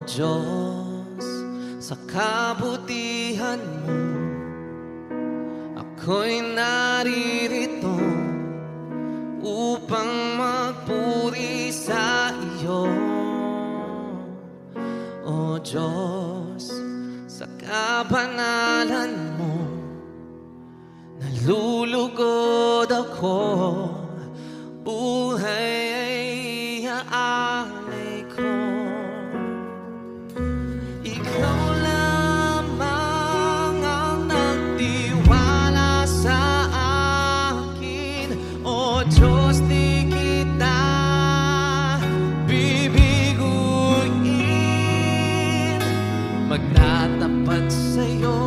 Diyos, sa kabutihan mo, ako'y naririto upang magpuri sa iyo. O Diyos, sa kabanalan mo, nalulugod ako, buhay ay aalay ko. Ikaw lamang ang nagtiwala sa akin, O Diyos, di kita bibiguin. Magtatapat sa'yo